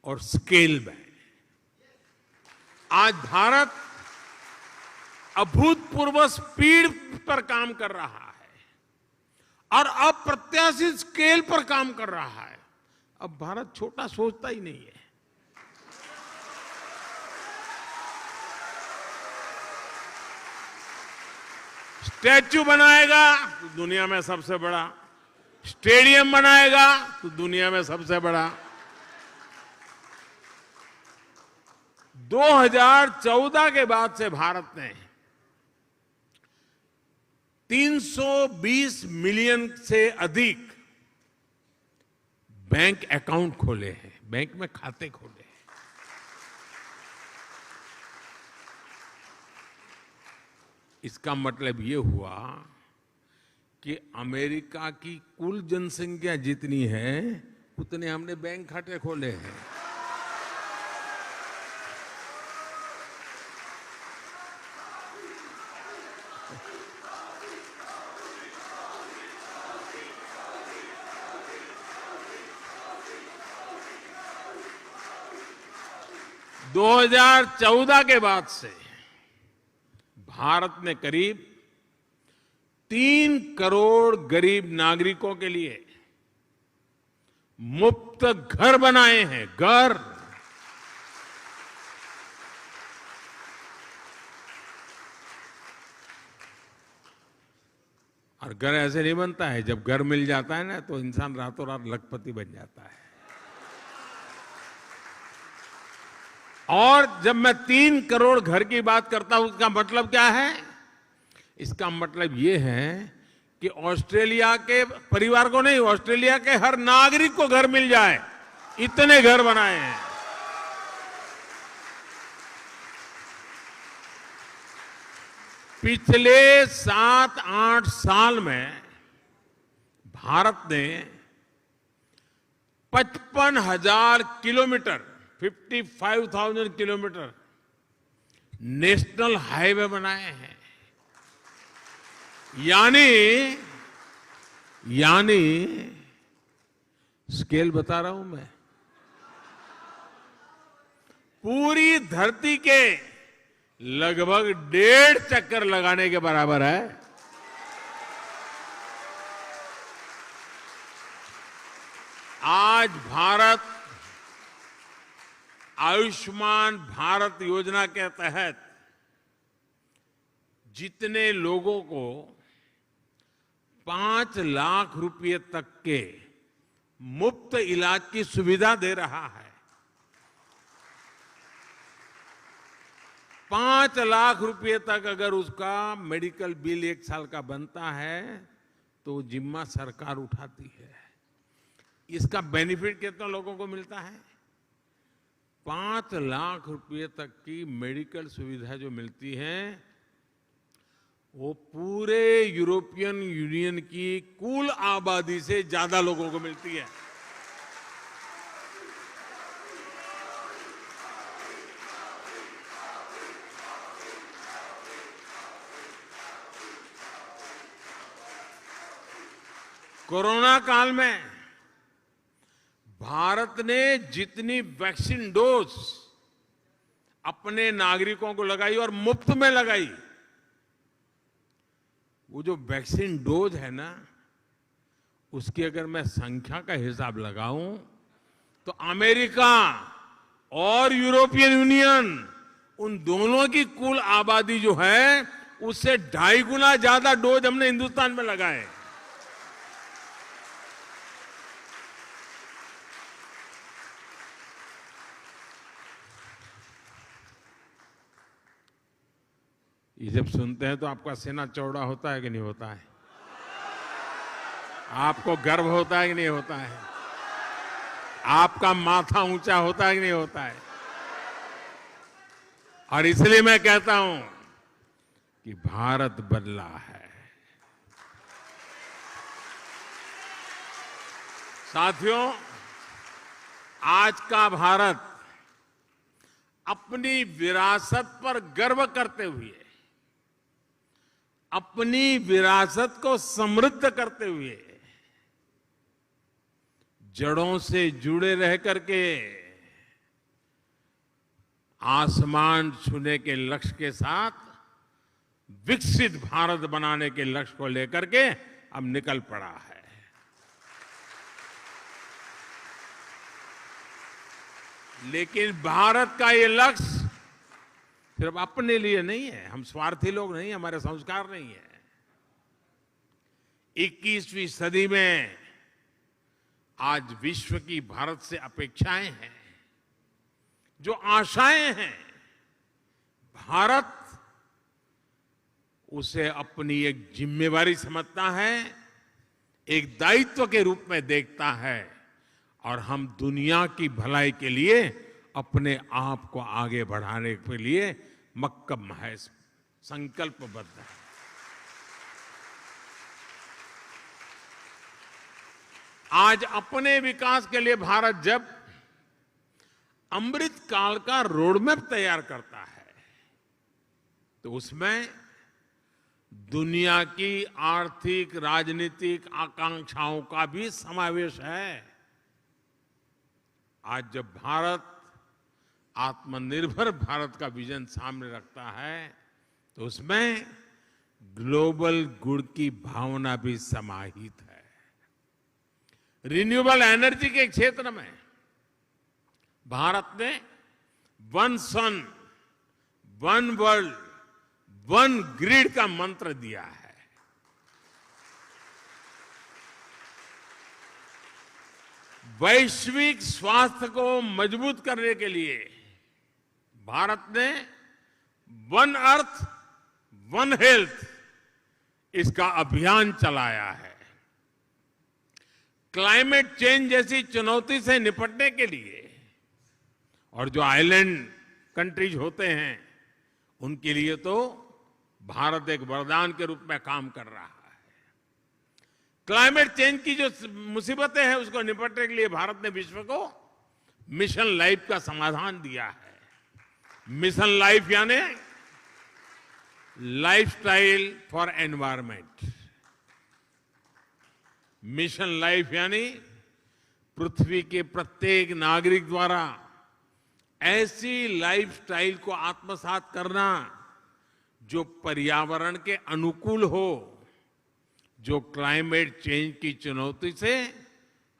और स्केल में। आज भारत अभूतपूर्व स्पीड पर काम कर रहा है और अप्रत्याशित स्केल पर काम कर रहा है। अब भारत छोटा सोचता ही नहीं है। स्टैच्यू बनाएगा तो दुनिया में सबसे बड़ा, स्टेडियम बनाएगा तो दुनिया में सबसे बड़ा। 2014 के बाद से भारत ने 320 मिलियन से अधिक बैंक अकाउंट खोले हैं, बैंक में खाते खोले हैं। इसका मतलब ये हुआ कि अमेरिका की कुल जनसंख्या जितनी है उतने हमने बैंक खाते खोले हैं। दो 2014 के बाद से भारत ने करीब 3 करोड़ गरीब नागरिकों के लिए मुफ्त घर बनाए हैं, घर। और घर ऐसे नहीं बनता है, जब घर मिल जाता है ना तो इंसान रातों रात लखपति बन जाता है। और जब मैं 3 करोड़ घर की बात करता हूं, उसका मतलब क्या है? इसका मतलब यह है कि ऑस्ट्रेलिया के परिवार को नहीं, ऑस्ट्रेलिया के हर नागरिक को घर मिल जाए, इतने घर बनाए हैं। पिछले 7-8 साल में भारत ने 55,000 किलोमीटर, 55,000 किलोमीटर नेशनल हाईवे बनाए हैं। यानी स्केल बता रहा हूं मैं, पूरी धरती के लगभग 1.5 चक्कर लगाने के बराबर है। आज भारत आयुष्मान भारत योजना के तहत जितने लोगों को 5 लाख रुपए तक के मुफ्त इलाज की सुविधा दे रहा है, 5 लाख रुपए तक अगर उसका मेडिकल बिल 1 साल का बनता है तो जिम्मा सरकार उठाती है। इसका बेनिफिट कितना लोगों को मिलता है? 5 लाख रुपए तक की मेडिकल सुविधा जो मिलती है वो पूरे यूरोपियन यूनियन की कुल आबादी से ज्यादा लोगों को मिलती है। कोरोना काल में भारत ने जितनी वैक्सीन डोज अपने नागरिकों को लगाई और मुफ्त में लगाई, वो जो वैक्सीन डोज है ना, उसकी अगर मैं संख्या का हिसाब लगाऊं तो अमेरिका और यूरोपियन यूनियन, उन दोनों की कुल आबादी जो है उससे 2.5 गुना ज्यादा डोज हमने हिंदुस्तान में लगाए। ये जब सुनते हैं तो आपका सीना चौड़ा होता है कि नहीं होता है? आपको गर्व होता है कि नहीं होता है? आपका माथा ऊंचा होता है कि नहीं होता है? और इसलिए मैं कहता हूं कि भारत बदला है। साथियों, आज का भारत अपनी विरासत पर गर्व करते हुए, अपनी विरासत को समृद्ध करते हुए, जड़ों से जुड़े रह करके आसमान छूने के लक्ष्य के साथ विकसित भारत बनाने के लक्ष्य को लेकर के अब निकल पड़ा है। लेकिन भारत का ये लक्ष्य सिर्फ अपने लिए नहीं है, हम स्वार्थी लोग नहीं, हमारे संस्कार नहीं है। 21वीं सदी में आज विश्व की भारत से अपेक्षाएं हैं, जो आशाएं हैं, भारत उसे अपनी एक जिम्मेवारी समझता है, एक दायित्व के रूप में देखता है, और हम दुनिया की भलाई के लिए अपने आप को आगे बढ़ाने के लिए मक्कम है, संकल्पबद्ध है। आज अपने विकास के लिए भारत जब अमृत काल का रोडमैप तैयार करता है, तो उसमें दुनिया की आर्थिक राजनीतिक आकांक्षाओं का भी समावेश है। आज जब भारत आत्मनिर्भर भारत का विजन सामने रखता है, तो उसमें ग्लोबल गुड की भावना भी समाहित है। रिन्यूएबल एनर्जी के क्षेत्र में भारत ने वन सन, वन वर्ल्ड, वन ग्रिड का मंत्र दिया है। वैश्विक स्वास्थ्य को मजबूत करने के लिए भारत ने वन अर्थ, वन हेल्थ इसका अभियान चलाया है। क्लाइमेट चेंज जैसी चुनौती से निपटने के लिए, और जो आइलैंड कंट्रीज होते हैं उनके लिए तो भारत एक वरदान के रूप में काम कर रहा है। क्लाइमेट चेंज की जो मुसीबतें हैं उसको निपटने के लिए भारत ने विश्व को मिशन लाइफ का समाधान दिया है। मिशन लाइफ यानी lifestyle for environment. Mission life यानी पृथ्वी के प्रत्येक नागरिक द्वारा ऐसी लाइफस्टाइल को आत्मसात करना जो पर्यावरण के अनुकूल हो, जो क्लाइमेट चेंज की चुनौती से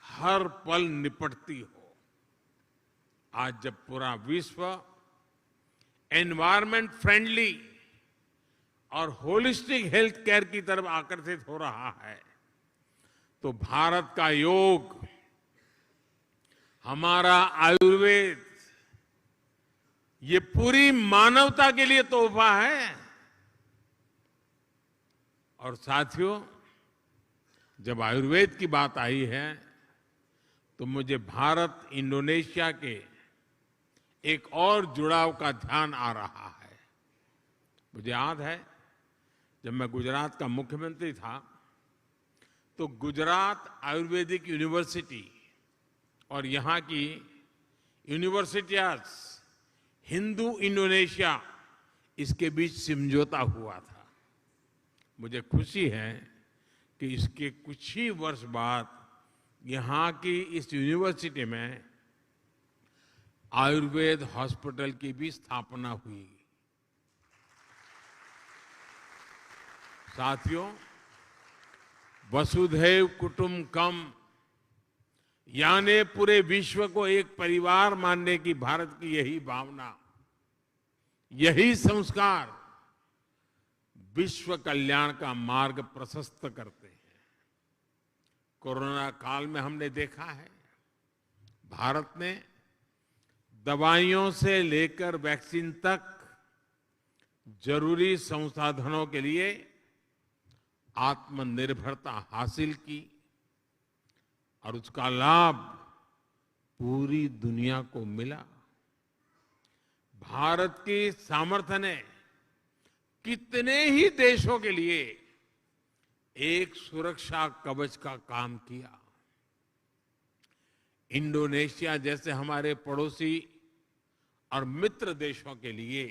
हर पल निपटती हो। आज जब पूरा विश्व एनवायरमेंट फ्रेंडली और होलिस्टिक हेल्थ केयर की तरफ आकर्षित हो रहा है, तो भारत का योग, हमारा आयुर्वेद, ये पूरी मानवता के लिए तोहफा है। और साथियों, जब आयुर्वेद की बात आई है तो मुझे भारत इंडोनेशिया के एक और जुड़ाव का ध्यान आ रहा है। मुझे याद है जब मैं गुजरात का मुख्यमंत्री था तो गुजरात आयुर्वेदिक यूनिवर्सिटी और यहाँ की यूनिवर्सिटीज, हिंदू इंडोनेशिया, इसके बीच समझौता हुआ था। मुझे खुशी है कि इसके कुछ ही वर्ष बाद यहाँ की इस यूनिवर्सिटी में आयुर्वेद हॉस्पिटल की भी स्थापना हुई। साथियों, वसुधैव कुटुंबकम यानी पूरे विश्व को एक परिवार मानने की भारत की यही भावना, यही संस्कार विश्व कल्याण का मार्ग प्रशस्त करते हैं। कोरोना काल में हमने देखा है भारत ने दवाइयों से लेकर वैक्सीन तक जरूरी संसाधनों के लिए आत्मनिर्भरता हासिल की और उसका लाभ पूरी दुनिया को मिला। भारत की सामर्थ्य ने कितने ही देशों के लिए एक सुरक्षा कवच का काम किया। इंडोनेशिया जैसे हमारे पड़ोसी और मित्र देशों के लिए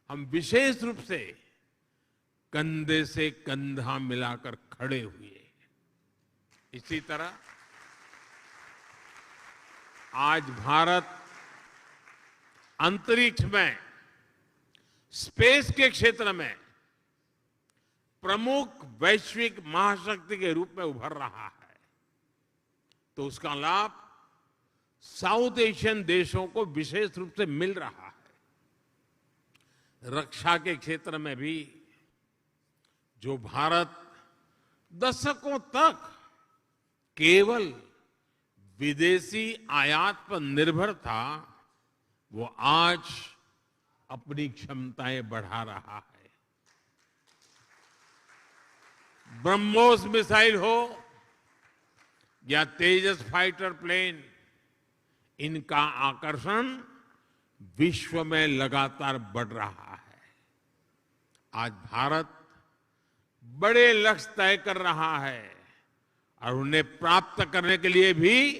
हम विशेष रूप से कंधे से कंधा मिलाकर खड़े हुए। इसी तरह आज भारत अंतरिक्ष में, स्पेस के क्षेत्र में प्रमुख वैश्विक महाशक्ति के रूप में उभर रहा है, तो उसका लाभ साउथ एशियन देशों को विशेष रूप से मिल रहा है। रक्षा के क्षेत्र में भी जो भारत दशकों तक केवल विदेशी आयात पर निर्भर था, वो आज अपनी क्षमताएं बढ़ा रहा है। ब्रह्मोस मिसाइल हो या तेजस फाइटर प्लेन, इनका आकर्षण विश्व में लगातार बढ़ रहा है। आज भारत बड़े लक्ष्य तय कर रहा है और उन्हें प्राप्त करने के लिए भी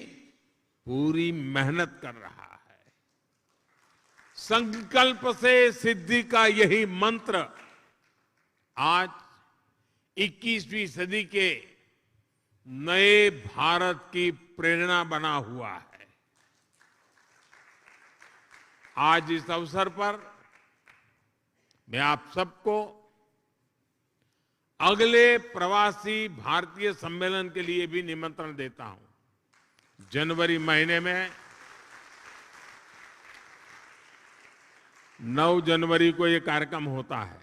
पूरी मेहनत कर रहा है। संकल्प से सिद्धि का यही मंत्र आज 21वीं सदी के नए भारत की प्रेरणा बना हुआ है। आज इस अवसर पर मैं आप सबको अगले प्रवासी भारतीय सम्मेलन के लिए भी निमंत्रण देता हूं। जनवरी महीने में 9 जनवरी को यह कार्यक्रम होता है।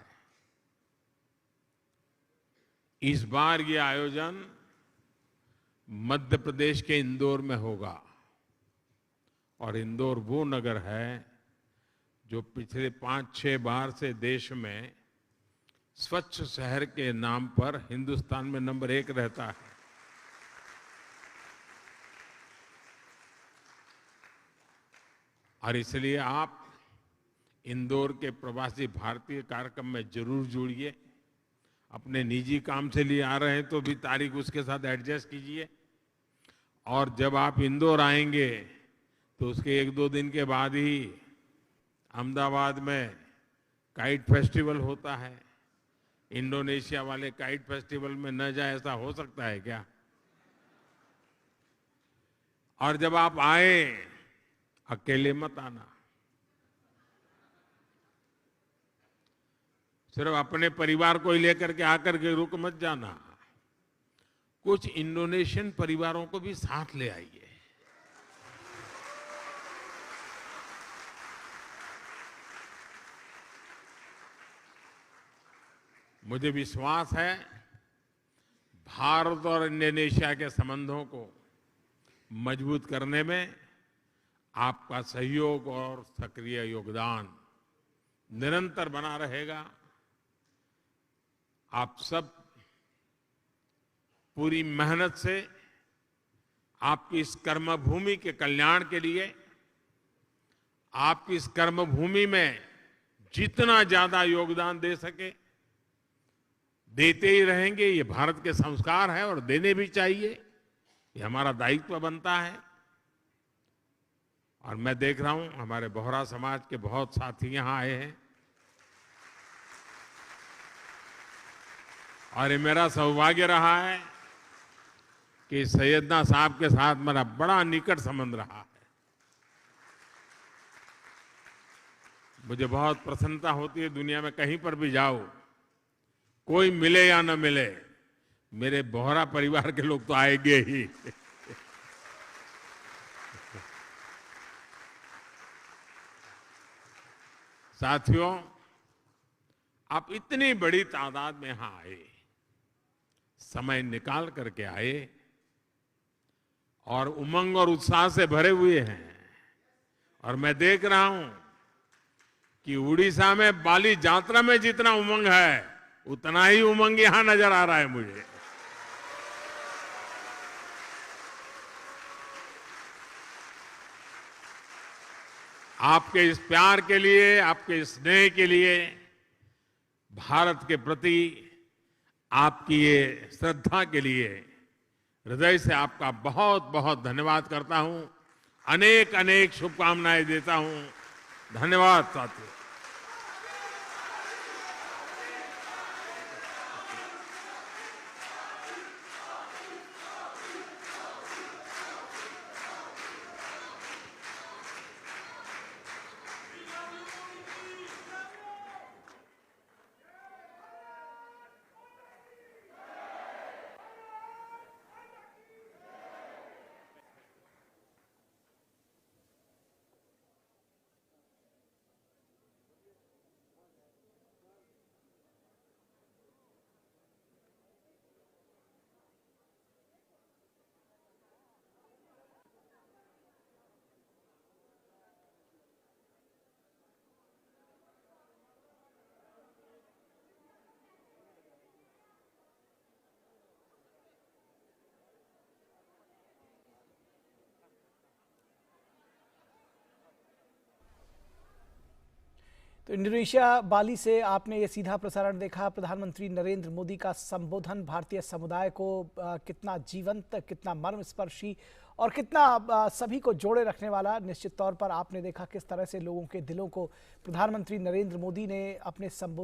इस बार ये आयोजन मध्य प्रदेश के इंदौर में होगा और इंदौर वो नगर है जो पिछले 5-6 बार से देश में स्वच्छ शहर के नाम पर हिंदुस्तान में नंबर 1 रहता है। और इसलिए आप इंदौर के प्रवासी भारतीय कार्यक्रम में जरूर जुड़िए। अपने निजी काम से लिए आ रहे हैं तो भी तारीख उसके साथ एडजस्ट कीजिए। और जब आप इंदौर आएंगे तो उसके 1-2 दिन के बाद ही अहमदाबाद में काइट फेस्टिवल होता है। इंडोनेशिया वाले काइट फेस्टिवल में न जाए ऐसा हो सकता है क्या? और जब आप आए, अकेले मत आना, सिर्फ अपने परिवार को ही लेकर के आकर के रुक मत जाना। कुछ इंडोनेशियन परिवारों को भी साथ ले आइए। मुझे विश्वास है भारत और इंडोनेशिया के संबंधों को मजबूत करने में आपका सहयोग और सक्रिय योगदान निरंतर बना रहेगा। आप सब पूरी मेहनत से आपकी इस कर्मभूमि के कल्याण के लिए, आपकी इस कर्मभूमि में जितना ज्यादा योगदान दे सके देते ही रहेंगे। ये भारत के संस्कार है और देने भी चाहिए, ये हमारा दायित्व बनता है। और मैं देख रहा हूं हमारे बोहरा समाज के बहुत साथी यहां आए हैं और ये मेरा सौभाग्य रहा है कि सैयदना साहब के साथ मेरा बड़ा निकट संबंध रहा है। मुझे बहुत प्रसन्नता होती है, दुनिया में कहीं पर भी जाओ, कोई मिले या न मिले, मेरे बोहरा परिवार के लोग तो आएंगे ही। साथियों, आप इतनी बड़ी तादाद में यहां आए, समय निकाल करके आए और उमंग और उत्साह से भरे हुए हैं। और मैं देख रहा हूं कि उड़ीसा में बाली यात्रा में जितना उमंग है उतना ही उमंग यहां नजर आ रहा है मुझे। आपके इस प्यार के लिए, आपके इस स्नेह के लिए, भारत के प्रति आपकी ये श्रद्धा के लिए हृदय से आपका बहुत बहुत धन्यवाद करता हूं। अनेक अनेक शुभकामनाएं देता हूं। धन्यवाद साथियों। तो इंडोनेशिया बाली से आपने ये सीधा प्रसारण देखा। प्रधानमंत्री नरेंद्र मोदी का संबोधन भारतीय समुदाय को कितना जीवंत, कितना मर्मस्पर्शी और कितना सभी को जोड़े रखने वाला। निश्चित तौर पर आपने देखा किस तरह से लोगों के दिलों को प्रधानमंत्री नरेंद्र मोदी ने अपने संबोधन